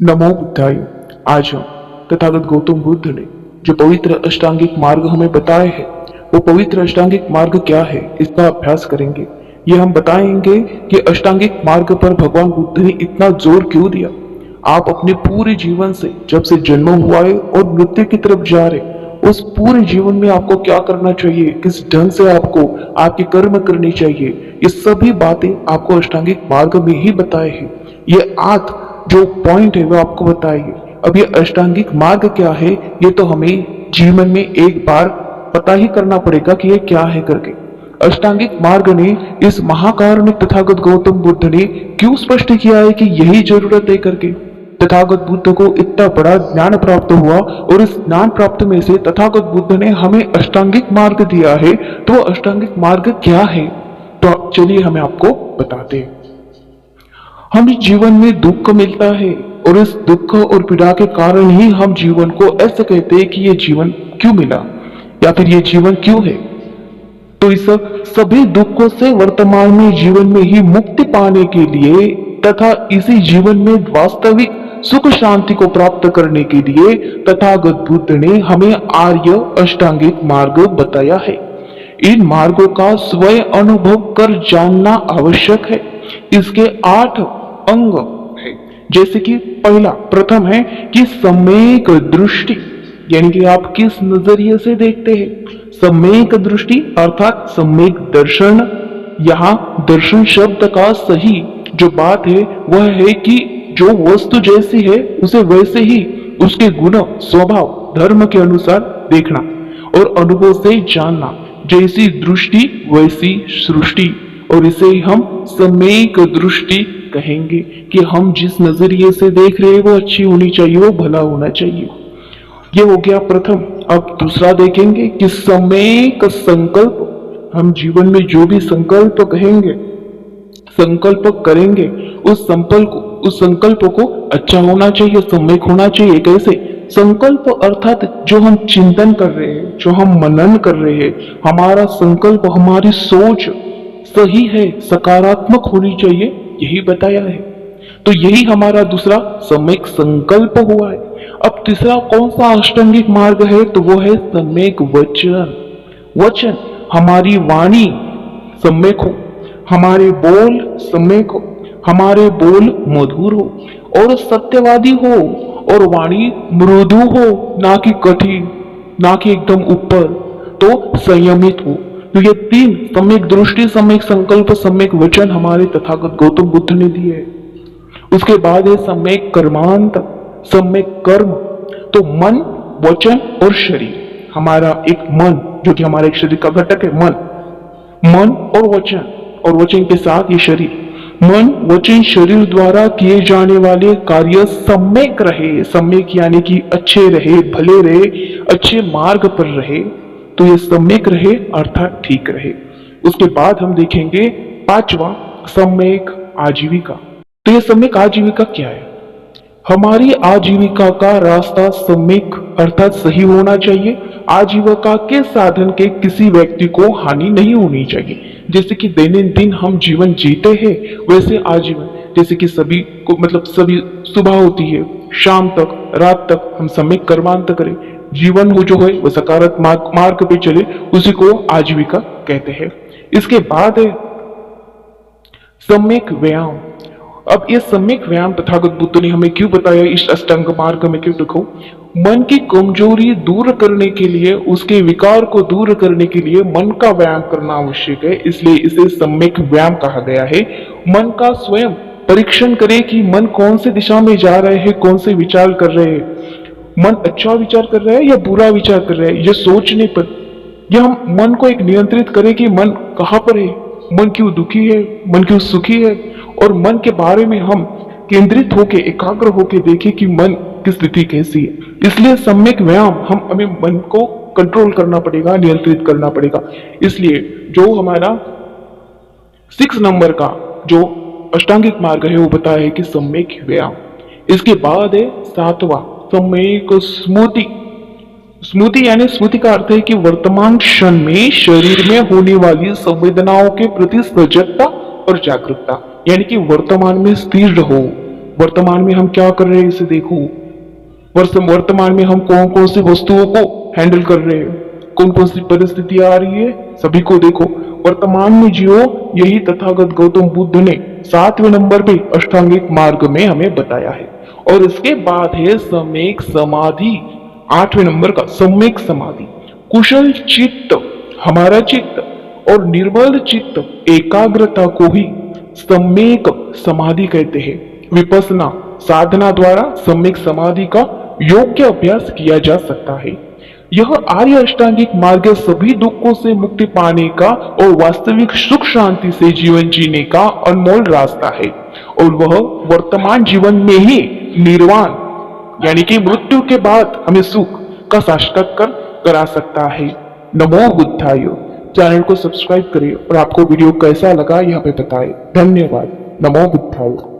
नमो बुद्धाय। आज हम तथागत गौतम बुद्ध ने जो पवित्र अष्टांगिक मार्ग हमें बताए हैं, वो पवित्र अष्टांगिक मार्ग क्या है, इसका अभ्यास करेंगे। ये हम बताएंगे कि अष्टांगिक मार्ग पर भगवान बुद्ध ने इतना जोर क्यों दिया। आप अपने पूरे जीवन से, जब से जन्म हुआ है और मृत्यु की तरफ जा रहे, उस पूरे जीवन में आपको क्या करना चाहिए, किस ढंग से आपको आपके कर्म करने चाहिए, ये सभी बातें आपको अष्टांगिक मार्ग में ही बताए हैं। ये 8 जो पॉइंट है वो आपको बताइए। अब ये अष्टांगिक मार्ग क्या है, ये तो हमें जीवन में एक बार पता ही करना पड़ेगा कि ये क्या है करके। अष्टांगिक मार्ग ने इस महाकारुणिक तथागत गौतम बुद्ध ने क्यों स्पष्ट किया है कि यही जरूरत है करके। तथागत बुद्ध को इतना बड़ा ज्ञान प्राप्त हुआ और इस ज्ञान प्राप्त में से तथागत बुद्ध ने हमें अष्टांगिक मार्ग दिया है। तो अष्टांगिक मार्ग क्या है, तो चलिए हमें आपको बताते हैं। हमें जीवन में दुख मिलता है और इस दुख और पीड़ा के कारण ही हम जीवन को ऐसे कहते हैं कि ये जीवन क्यों मिला या फिर ये जीवन क्यों है। तो इस सभी दुखों से वर्तमान में जीवन में ही मुक्ति पाने के लिए तथा इसी जीवन में वास्तविक सुख शांति को प्राप्त करने के लिए तथागत बुद्ध ने हमें आर्य अष्टांगिक मार्ग बताया है। इन मार्गों का स्वयं अनुभव कर जानना आवश्यक है। इसके 8 अंग है। जैसे कि प्रथम है कि सम्यक दृष्टि, यानी कि आप किस नजरिए से देखते हैं। सम्यक दृष्टि अर्थात सम्यक दर्शन। यहाँ दर्शन शब्द का सही जो बात है वह है कि जो वस्तु जैसी है उसे वैसे ही उसके गुण स्वभाव धर्म के अनुसार देखना और अनुभव से जानना। जैसी दृष्टि वैसी सृष्टि, और इसे हम सम्यक दृष्टि कहेंगे कि हम जिस नजरिए से देख रहे हैं वो अच्छी होनी चाहिए, वो भला होना चाहिए। ये हो गया प्रथम। अब दूसरा देखेंगे कि सम्यक संकल्प। हम जीवन में जो भी संकल्प कहेंगे, संकल्प करेंगे, उस संकल्प को अच्छा होना चाहिए, सम्यक होना चाहिए। कैसे? संकल्प अर्थात जो हम चिंतन कर रहे हैं, जो हम मनन कर रहे हैं, हमारा संकल्प, हमारी सोच सही है, सकारात्मक होनी चाहिए, यही बताया है। तो यही हमारा दूसरा सम्यक संकल्प हुआ है। अब तीसरा कौन सा अष्टांगिक मार्ग है, तो वो है सम्यक वचन। वचन, हमारी वाणी सम्यक हो, हमारे बोल सम्यक हो, हमारे बोल मधुर हो और सत्यवादी हो और वाणी मृदु हो, ना कि कठिन, ना कि एकदम ऊपर, तो संयमित हो। तो ये 3 सम्यक दृष्टि, सम्यक संकल्प, सम्यक वचन हमारे तथागत गौतम बुद्ध ने दिए है। उसके बाद है सम्यक कर्मांत, सम्यक कर्म। तो मन, वचन और शरीर, हमारा एक मन जो कि हमारे एक शरीर का घटक है, मन और वचन के साथ ये शरीर। मन, वचन, शरीर द्वारा किए जाने वाले कार्य सम्यक रहे। सम्यक यानी कि अच्छे रहे, भले रहे, अच्छे मार्ग पर रहे। तो ये सम्यक रहे अर्थात ठीक रहे। उसके बाद हम देखेंगे 5वां सम्यक आजीविका। तो ये सम्यक आजीविका क्या है? हमारी आजीविका का रास्ता सम्यक अर्थात सही होना चाहिए। आजीविका के साधन के किसी व्यक्ति को हानि नहीं होनी चाहिए। जैसे कि दैनंदिन हम जीवन जीते हैं, वैसे आजीवन, जैसे कि सभी को सभी सुबह होती है, शाम तक, रात तक हम सम्यक कर्मांत करें, जीवन हो जो है वह सकारात्मक मार्ग पे चले, उसी को आजीविका कहते हैं। इसके बाद है सम्यक व्यायाम। अब ये सम्यक व्यायाम तथागत बुद्ध ने हमें क्यों बताया इस अष्टांग मार्ग में? क्यों? देखो, मन की कमजोरी दूर करने के लिए, उसके विकार को दूर करने के लिए मन का व्यायाम करना आवश्यक है, इसलिए इसे सम्यक व्यायाम कहा गया है। मन का स्वयं परीक्षण करे कि मन कौन से दिशा में जा रहे हैं, कौन से विचार कर रहे हैं, मन अच्छा विचार कर रहा है या बुरा विचार कर रहा है, ये सोचने पर, या हम मन को एक नियंत्रित करें कि मन कहाँ पर है, मन क्यों दुखी है, मन क्यों सुखी है, और मन के बारे में हम केंद्रित होके, एकाग्र होके देखें कि मन की स्थिति कैसी है। इसलिए सम्यक व्यायाम, हमें मन को कंट्रोल करना पड़ेगा, नियंत्रित करना पड़ेगा। इसलिए जो हमारा 6 नंबर का जो अष्टांगिक मार्ग है वो बताया है कि सम्यक व्यायाम। इसके बाद है 7वां सम्यक स्मृति। स्मृति यानी स्मृति का अर्थ है कि वर्तमान क्षण में शरीर में होने वाली संवेदनाओं के प्रति सजगता और जागरूकता, यानी कि वर्तमान में स्थिर रहो, वर्तमान में हम क्या कर रहे हैं इसे देखो। वर्तमान में हम कौन कौन सी वस्तुओं को हैंडल कर रहे हैं, कौन कौन सी परिस्थितियां आ रही है, सभी को देखो। वर्तमान में जियो, यही तथागत गौतम बुद्ध ने 7वें नंबर पे अष्टांगिक मार्ग में हमें बताया है। और इसके बाद है सम्यक समाधि, 8वें नंबर का सम्यक समाधि। कुशल चित्त, हमारा चित्त और निर्मल चित्त एकाग्रता को ही सम्यक समाधि कहते हैं। विपස්සना साधना द्वारा सम्यक समाधि का योग्य अभ्यास किया जा सकता है। यह आर्य अष्टांगिक मार्ग सभी दुखों से मुक्ति पाने का और वास्तविक सुख शांति से जीवन जीने का अनमोल रास्ता है। और वह वर्तमान जीवन में ही निर्वाण यानी कि मृत्यु के बाद हमें सुख का साक्षात्कार करा सकता है। नमो बुद्धाय। चैनल को सब्सक्राइब करें और आपको वीडियो कैसा लगा यहाँ पे बताएं। धन्यवाद। नमो बुद्धाय।